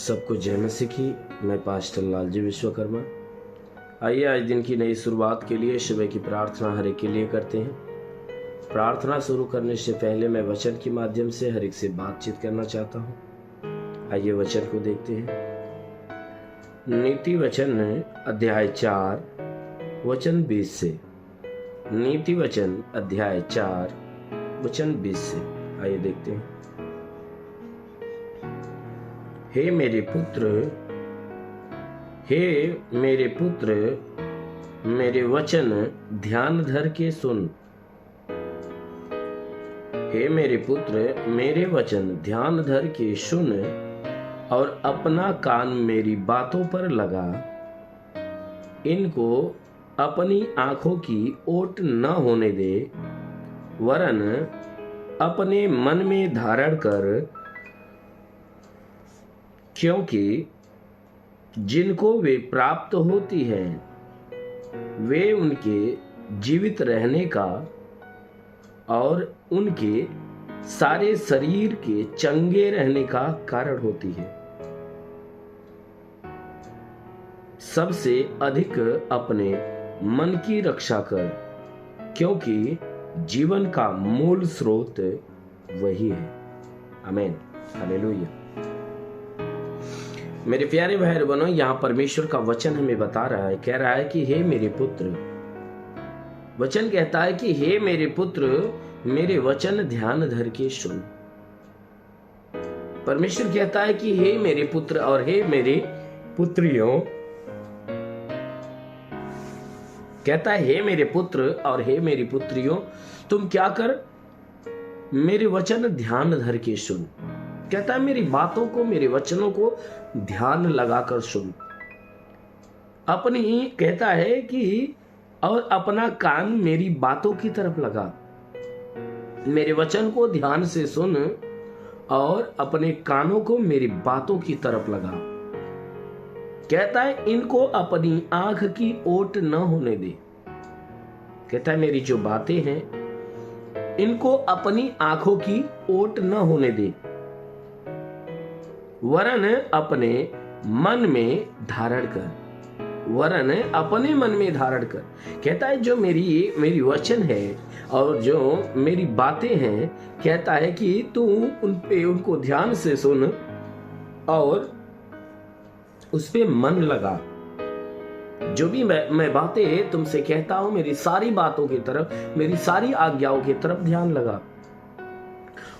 सबको जय मसीह की। मैं पास्टर लालजी विश्वकर्मा। आइए आज दिन की नई शुरुआत के लिए सुबह की प्रार्थना हर एक के लिए करते हैं। प्रार्थना शुरू करने से पहले मैं वचन के माध्यम से हर एक से बातचीत करना चाहता हूँ। आइए वचन को देखते हैं। नीति वचन अध्याय 4 वचन 20 से। नीति वचन अध्याय 4 वचन 20 से। आइए देखते हैं। हे मेरे पुत्र, मेरे वचन ध्यान धर के सुन। हे मेरे पुत्र, मेरे वचन ध्यान धर के सुन और अपना कान मेरी बातों पर लगा। इनको अपनी आंखों की ओट न होने दे, वरन अपने मन में धारण कर, क्योंकि जिनको वे प्राप्त होती हैं वे उनके जीवित रहने का और उनके सारे शरीर के चंगे रहने का कारण होती है। सबसे अधिक अपने मन की रक्षा कर, क्योंकि जीवन का मूल स्रोत वही है। आमीन, हालेलुया। मेरे प्यारे भाई और बहनों, यहाँ परमेश्वर का वचन हमें बता रहा है, कह रहा है कि हे मेरे पुत्र, वचन कहता है कि हे मेरे पुत्र, मेरे वचन ध्यान धर के सुन। परमेश्वर कहता है कि हे मेरे पुत्र और हे मेरे पुत्रियों, कहता है हे मेरे पुत्र और हे मेरी पुत्रियों, तुम क्या कर, मेरे वचन ध्यान धर के सुन। कहता है मेरी बातों को, मेरे वचनों को ध्यान लगाकर सुन। अपनी कहता है कि और अपना कान मेरी बातों की तरफ लगा। मेरे वचन को ध्यान से सुन और अपने कानों को मेरी बातों की तरफ लगा। कहता है इनको अपनी आंख की ओट न होने दे। कहता है मेरी जो बातें हैं इनको अपनी आंखों की ओट न होने दे, वरन अपने मन में धारण कर। वरन अपने मन में धारण कर। कहता है जो मेरी वचन है और जो मेरी बातें हैं, कहता है कि तू उनको ध्यान से सुन और उस पे मन लगा। जो भी मैं बातें तुमसे कहता हूं, मेरी सारी बातों की तरफ, मेरी सारी आज्ञाओं की तरफ ध्यान लगा।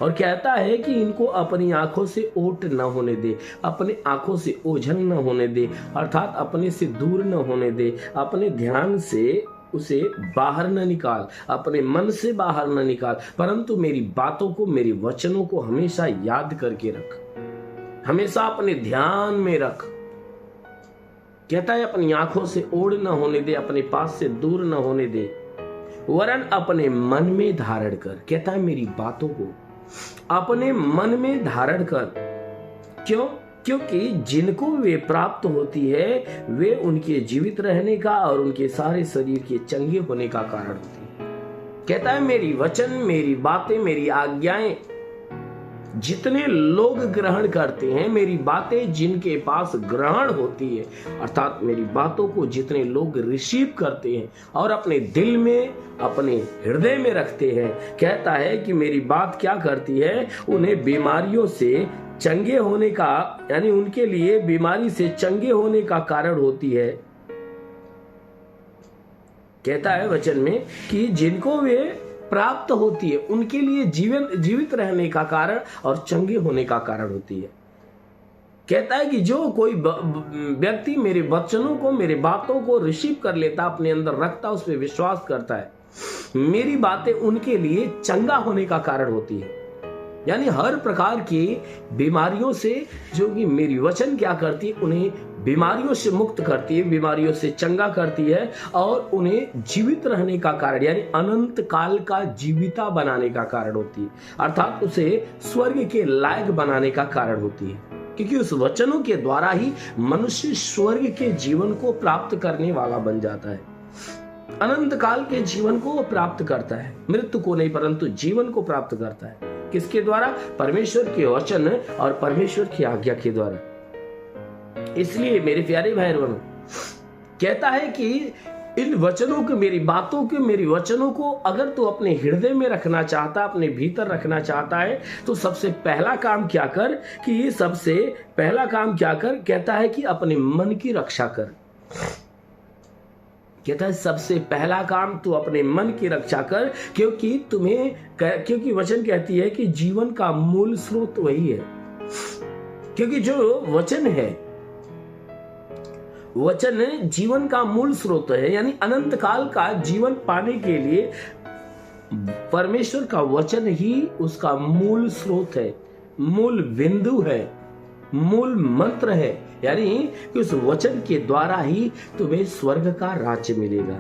और कहता है कि इनको अपनी आंखों से ओट न होने दे, अपने आंखों से ओझल न होने दे, अर्थात अपने से दूर न होने दे। अपने ध्यान से उसे बाहर न निकाल, अपने मन से बाहर न निकाल, परंतु मेरी बातों को, मेरे वचनों को हमेशा याद करके रख, हमेशा अपने ध्यान में रख। कहता है अपनी आंखों से ओढ़ न होने दे, अपने पास से दूर न होने दे, वरन अपने मन में धारण कर। कहता है मेरी बातों को अपने मन में धारण कर। क्यों? क्योंकि जिनको वे प्राप्त होती है वे उनके जीवित रहने का और उनके सारे शरीर के चंगे होने का कारण होती है। कहता है मेरी वचन, मेरी बातें, मेरी आज्ञाएं जितने लोग ग्रहण करते हैं, मेरी बातें जिनके पास ग्रहण होती है, अर्थात मेरी बातों को जितने लोग रिसीव करते हैं और अपने दिल में, अपने हृदय में रखते हैं, कहता है कि मेरी बात क्या करती है, उन्हें बीमारियों से चंगे होने का, यानी उनके लिए बीमारी से चंगे होने का कारण होती है। कहता है वचन में कि जिनको वे प्राप्त होती है उनके लिए जीवित रहने का कारण और चंगे होने का कारण होती है। कहता है कि जो कोई व्यक्ति मेरे वचनों को, मेरे बातों को रिसीव कर लेता, अपने अंदर रखता, उस पर विश्वास करता है, मेरी बातें उनके लिए चंगा होने का कारण होती है। यानी हर प्रकार की बीमारियों से, जो कि मेरी वचन क्या करती है, उन्हें बीमारियों से मुक्त करती है, बीमारियों से चंगा करती है और उन्हें जीवित रहने का कारण, यानी अनंत काल का जीविता बनाने का कारण होती है, अर्थात उसे स्वर्ग के लायक बनाने का कारण होती है। क्योंकि उस वचनों के द्वारा ही मनुष्य स्वर्ग के जीवन को प्राप्त करने वाला बन जाता है। अनंत काल के जीवन को वो प्राप्त करता है, मृत्यु को नहीं परंतु जीवन को प्राप्त करता है। किसके द्वारा? परमेश्वर के वचन और परमेश्वर की आज्ञा के द्वारा। इसलिए मेरे प्यारे भाई बहनों, कहता है कि इन वचनों को, मेरी बातों के, मेरी वचनों को अगर तू अपने हृदय में रखना चाहता, अपने भीतर रखना चाहता है, तो सबसे पहला काम क्या कर, कि सबसे पहला काम क्या कर, कहता है कि अपने मन की रक्षा कर। कहता है सबसे पहला काम तू अपने मन की रक्षा कर, क्योंकि वचन कहती है कि जीवन का मूल स्रोत वही है। क्योंकि जो वचन है, वचन जीवन का मूल स्रोत है, यानी अनंत काल का जीवन पाने के लिए परमेश्वर का वचन ही उसका मूल स्रोत है, मूल बिंदु है, मूल मंत्र है। यानी कि उस वचन के द्वारा ही तुम्हें स्वर्ग का राज्य मिलेगा।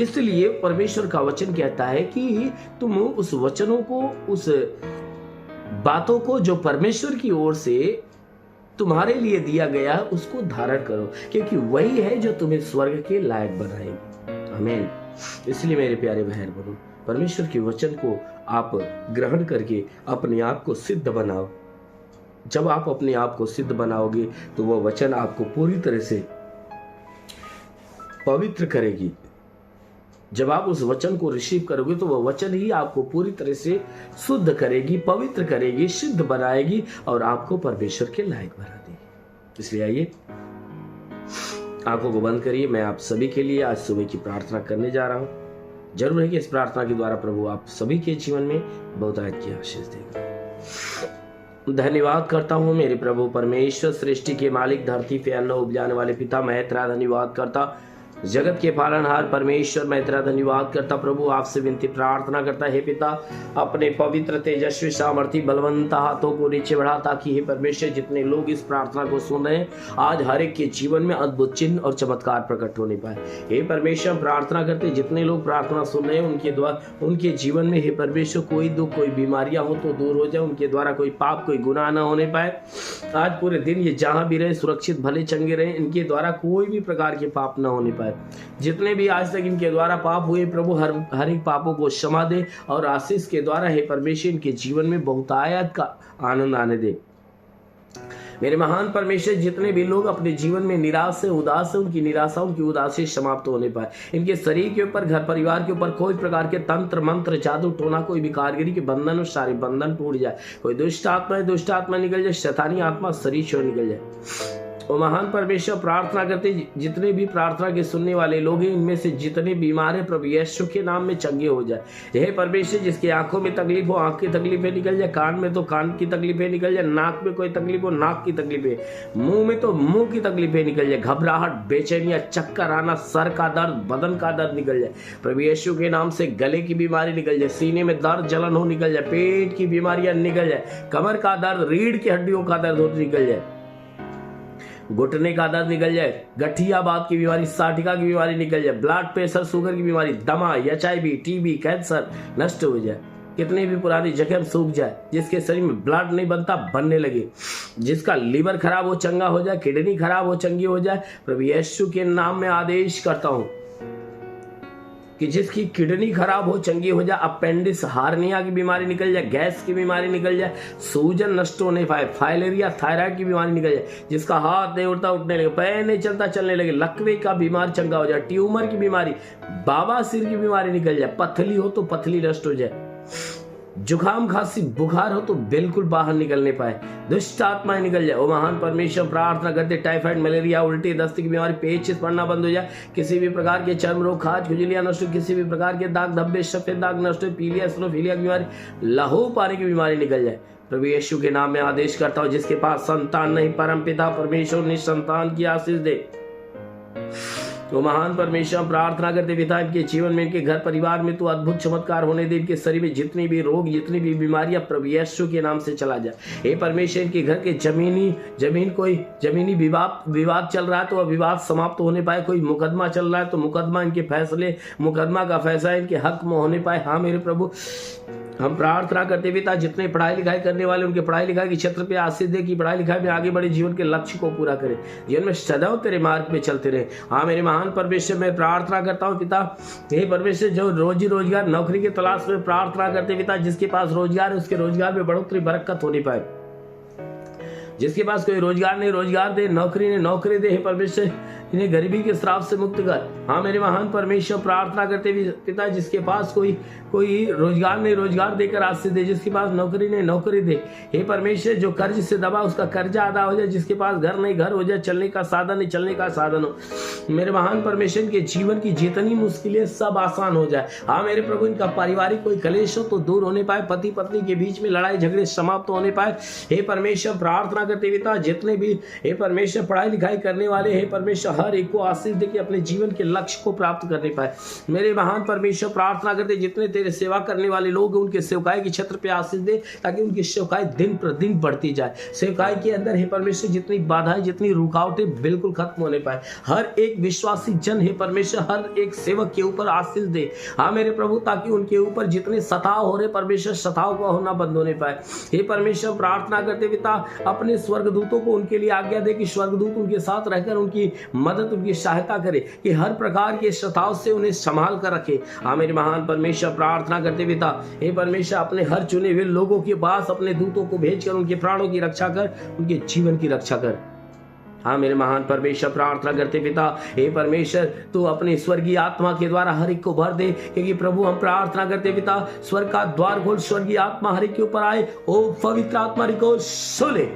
इसलिए परमेश्वर का वचन कहता है कि तुम उस वचनों को, उस बातों को जो परमेश्वर की ओर से तुम्हारे लिए दिया गया, उसको धारण करो, क्योंकि वही है जो तुम्हें स्वर्ग के लायक बनाएगी। आमीन। इसलिए मेरे प्यारे बहन बहनों, परमेश्वर के वचन को आप ग्रहण करके अपने आप को सिद्ध बनाओ। जब आप अपने आप को सिद्ध बनाओगे तो वह वचन आपको पूरी तरह से पवित्र करेगी। जब आप उस वचन को रिसीव करोगे तो वह वचन ही आपको पूरी तरह से शुद्ध करेगी, पवित्र करेगी, सिद्ध बनाएगी और आपको परमेश्वर के लायक बना देगी। इसलिए आइए, आंखों को बंद करिए। मैं आप सभी के लिए आज सुबह की प्रार्थना करने जा रहा हूं। जरूर है कि इस प्रार्थना के द्वारा प्रभु आप सभी के जीवन में बहुतायत की आशीष देगा। धन्यवाद करता हूँ मेरे प्रभु परमेश्वर, सृष्टि के मालिक, धरती पे अन्न उपजाने वाले पिता, मैं तेरा धन्यवाद करता। जगत के पालनहार परमेश्वर, मैं तेरा धन्यवाद करता। प्रभु आपसे विनती प्रार्थना करता है, हे पिता, अपने पवित्र तेजस्वी सामर्थी बलवंत हाथों को नीचे बढ़ा, ताकि हे परमेश्वर जितने लोग इस प्रार्थना को सुन रहे हैं, आज हर एक के जीवन में अद्भुत चिन्ह और चमत्कार प्रकट होने पाए। हे परमेश्वर, प्रार्थना करते जितने लोग प्रार्थना सुन रहे हैं उनके द्वारा, उनके जीवन में हे परमेश्वर कोई दुख, कोई बीमारियां हो तो दूर हो जाए, उनके द्वारा कोई पाप, कोई गुनाह न होने पाए। आज पूरे दिन ये जहां भी रहे सुरक्षित भले चंगे रहे, इनके द्वारा कोई भी प्रकार के पाप न होने पाए। जितने भी आज तक इनके द्वारा पाप हुए, प्रभु हर एक पापों को क्षमा दे और आशीष के द्वारा हे परमेश्वर इनके जीवन में बहुतायत का आनंद आने दे। मेरे महान परमेश्वर, जितने भी लोग अपने जीवन में निराश है, उदास है, उनकी निराशा, उनकी उदासी समाप्त होने पाए। इनके शरीर के ऊपर, घर परिवार के ऊपर कोई प्रकार के तंत्र मंत्र, जादू टोना, कोई भी कारीगरी के बंधन और सारे बंधन टूट जाए। कोई दुष्ट आत्मा निकल जाए, शैतानी आत्मा शरीर छोड़ निकल जाए। ओ महान परमेश्वर, प्रार्थना करते जितने भी प्रार्थना के सुनने वाले लोग हैं, इनमें से जितने बीमार हैं, प्रभु यीशु के नाम में चंगे हो जाए। हे परमेश्वर, जिसकी आंखों में तकलीफ हो, आंख की तकलीफें निकल जाए, कान में तो कान की तकलीफें निकल जाए, नाक में कोई तकलीफ हो, नाक की तकलीफें, मुंह में तो मुंह की तकलीफें निकल जाए, घबराहट, बेचैनियां, चक्कर आना, सर का दर्द, बदन का दर्द निकल जाए। प्रभु यीशु के नाम से गले की बीमारी निकल जाए, सीने में दर्द, जलन हो निकल जाए, पेट की बीमारियां निकल जाए, कमर का दर्द, रीढ़ की हड्डियों का दर्द हो निकल जाए, घुटने का दर्द निकल जाए, गठियाबाद की बीमारी, साटिका की बीमारी निकल जाए, ब्लड प्रेशर, शुगर की बीमारी, दमा, HIV, TB, कैंसर नष्ट हो जाए। कितने भी पुरानी जख्म सूख जाए, जिसके शरीर में ब्लड नहीं बनता बनने लगे, जिसका लीवर खराब हो चंगा हो जाए, किडनी खराब हो चंगी हो जाए। प्रभु यीशु के नाम में आदेश करता हूं कि जिसकी किडनी खराब हो चंगी हो जाए, अपेंडिक्स, हार्निया की बीमारी निकल जाए, गैस की बीमारी निकल जाए, सूजन नष्ट होने पाए, फाइलेरिया, थायराइड की बीमारी निकल जाए, जिसका हाथ नहीं उठता उठने लगे, पैर नहीं चलता चलने लगे, लकवे का बीमार चंगा हो जाए, ट्यूमर की बीमारी, बाबासीर की बीमारी निकल जाए, पथली हो तो पथली नष्ट हो जाए, जुकाम, खांसी, बुखार हो तो बिल्कुल बाहर निकलने पाए, दुष्ट आत्माएं निकल जाए। ओ महान परमेश्वर, प्रार्थना करते टाइफाइड, मलेरिया, उल्टी, दस्त की बीमारी, पेचिश पड़ना बंद हो जाए, किसी भी प्रकार के चर्म रोग, खाज, खुजलियां नष्ट हो, किसी भी प्रकार के दाग धब्बे, सफेद दाग नष्ट हो, पीलिया, एसिनोफिलिया की बीमारी, लहू पानी की बीमारी निकल जाए। प्रभु यीशु के नाम में आदेश करता हूं, जिसके पास संतान नहीं, परम पिता परमेश्वर निसंतान की आशीष दे। तो महान परमेश्वर, प्रार्थना करते पिता, इनके जीवन में, इनके घर परिवार में तो अद्भुत चमत्कार होने दे, इनके शरीर में जितनी भी रोग, जितनी भी बीमारियां प्रभु यीशु के नाम से चला जाए। हे परमेश्वर, इनके घर के जमीनी विवाद चल रहा है तो विवाद समाप्त होने पाए, कोई मुकदमा चल रहा है तो मुकदमा का फैसला इनके हक में होने पाए। हाँ मेरे प्रभु, हम प्रार्थना करते पिता, जितने पढ़ाई लिखाई करने वाले, उनके पढ़ाई लिखाई के क्षेत्र पे आशीष दे, कि पढ़ाई लिखाई में आगे बढ़े, जीवन के लक्ष्य को पूरा करे, जीवन में सदैव तेरे मार्ग पे चलते रहे। हाँ मेरे महान परमेश्वर, मैं प्रार्थना करता हूँ पिता, हे परमेश्वर, जो रोजी रोजगार, नौकरी की तलाश में प्रार्थना करते पिता, जिसके पास रोजगार है उसके रोजगार में बढ़ोतरी, बरकत होने पाए, जिसके पास कोई रोजगार नहीं रोजगार दे, नौकरी नहीं नौकरी दे। हे परमेश्वर इन्हें गरीबी के श्राप से मुक्त कर। हाँ मेरे महान परमेश्वर, प्रार्थना करते हुए पिता, जिसके पास कोई रोजगार नहीं रोजगार देकर आशीष दे, जिसके पास नौकरी नहीं नौकरी दे। हे परमेश्वर जो कर्ज से दबा उसका कर्जा अदा हो जाए, जिसके पास घर नहीं घर हो जाए, चलने का साधन नहीं चलने का साधन हो। मेरे महान परमेश्वर के जीवन की जितनी मुश्किलें सब आसान हो जाए। हाँ मेरे प्रभु इनका पारिवारिक कोई कलेश हो तो दूर होने पाए, पति पत्नी के बीच में लड़ाई झगड़े समाप्त होने पाए। हे परमेश्वर प्रार्थना करते पिता, जितने भी हे परमेश्वर पढ़ाई लिखाई करने वाले, हे परमेश्वर हर एक को आशीष दे कि अपने जीवन के लक्ष्य को प्राप्त करने पाए। मेरे महान परमेश्वर प्रार्थना करते जितने तेरे सेवा करने वाले लोग उनके सेवकाई के क्षेत्र पे आशीष दे, ताकि उनकी सेवकाई दिन प्रतिदिन बढ़ती जाए। सेवकाई के अंदर हे परमेश्वर जितनी बाधाएं जितनी रुकावटें बिल्कुल खत्म होने पाए। हर एक विश्वासी जन हे परमेश्वर हर एक सेवक के ऊपर आशीष दे। हाँ मेरे प्रभु, ताकि उनके ऊपर जितने सताव हो रहे परमेश्वर सताव को होना बंद होने पाए। हे परमेश्वर प्रार्थना करते पिता, अपने स्वर्गदूतों को उनके लिए आज्ञा दे कि स्वर्गदूत उनके साथ रहकर उनकी मदद उनकी सहायता करे, कि हर प्रकार के सताव से उन्हें संभाल कर रखे। हाँ मेरे महान परमेश्वर प्रार्थना करते पिता, हे परमेश्वर अपने हर चुने हुए लोगों के पास अपने दूतों को भेजकर उनके प्राणों की रक्षा कर, उनके जीवन की रक्षा कर। हाँ मेरे महान परमेश्वर प्रार्थना करते पिता, हे परमेश्वर तू अपने स्वर्गीय आत्मा के द्वारा हर एक को भर दे, क्योंकि प्रभु हम प्रार्थना करते पिता, स्वर्ग का द्वार खोल, स्वर्गीय आत्मा हर एक के ऊपर आए। ओ पवित्र आत्मा रिको सोले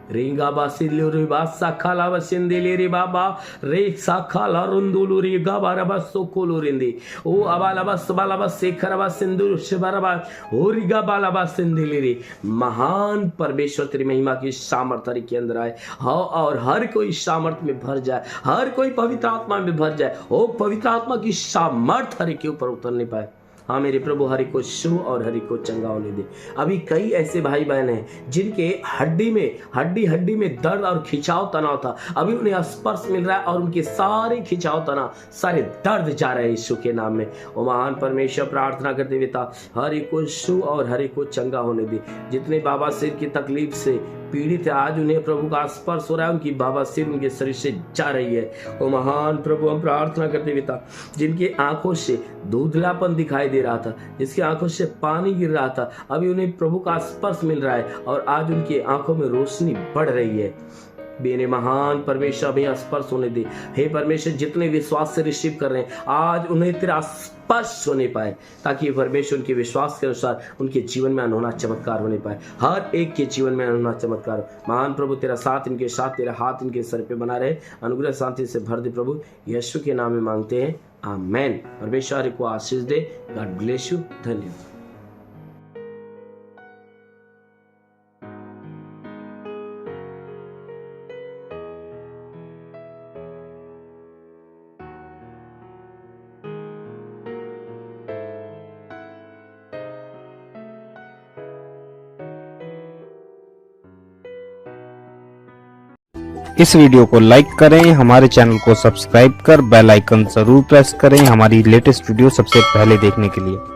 रिंगा बासिल्यो रे बासा खाला बसिंदिले रे बाबा रे साखाला रुंदुलु रे गाबारा बसोकोलु रिंदी ओ अबाला बस बाला बस शेखर बस सिंदूर शिबरबा ओरिगा बाला बस सिंदिले रे। महान परमेश्वर तेरी महिमा की सामर्थ्य के अंदर आए और हर कोई सामर्थ्य में भर जाए, हर कोई पवित्र आत्मा में भर जाए। ओ पवित्र आत्मा की सामर्थ्य हर के ऊपर उतरने पाए। हाँ मेरे प्रभु हरि को शु और हरि को चंगा होने दे। अभी कई ऐसे भाई बहन हैं जिनके हड्डी में दर्द और खिंचाव तनाव था, अभी उन्हें स्पर्श मिल रहा है और उनके सारे खिंचाव तनाव सारे दर्द जा रहे हैं यीशु के नाम में। ओ महान परमेश्वर प्रार्थना करते पिता, हरि को शु और हरि को चंगा होने दे। जितने बाबा सिर की तकलीफ से पीड़ित है, आज उन्हें प्रभु का स्पर्श हो रहा है, उनकी बाबा सिर उनके शरीर से जा रही है। ओ महान प्रभु हम प्रार्थना करते पिता, जिनकी आंखों से धुंधलापन दिखाई दे रहा था, जिसकी आंखों से पानी गिर रहा था, अभी उन्हें प्रभु का स्पर्श मिल रहा है और आज उनकी आंखों में रोशनी बढ़ रही है। मेरे महान परमेश्वर भी स्पर्श होने दे। हे परमेश्वर जितने विश्वास से रिसीव कर रहे हैं आज उन्हें तेरा स्पर्श होने पाए, ताकि परमेश्वर उनके विश्वास के अनुसार उनके जीवन में अनहोना चमत्कार होने पाए, हर एक के जीवन में अनहोना चमत्कार। महान प्रभु तेरा साथ इनके साथ, तेरा हाथ इनके सर पे बना रहे, अनुग्रह शांति से भर दे प्रभु, यीशु के नाम में मांगते हैं, आमेन। परमेश्वर को आशीष दे। God bless you. धन्यवाद। इस वीडियो को लाइक करें, हमारे चैनल को सब्सक्राइब कर बेल आइकन जरूर प्रेस करें हमारी लेटेस्ट वीडियो सबसे पहले देखने के लिए।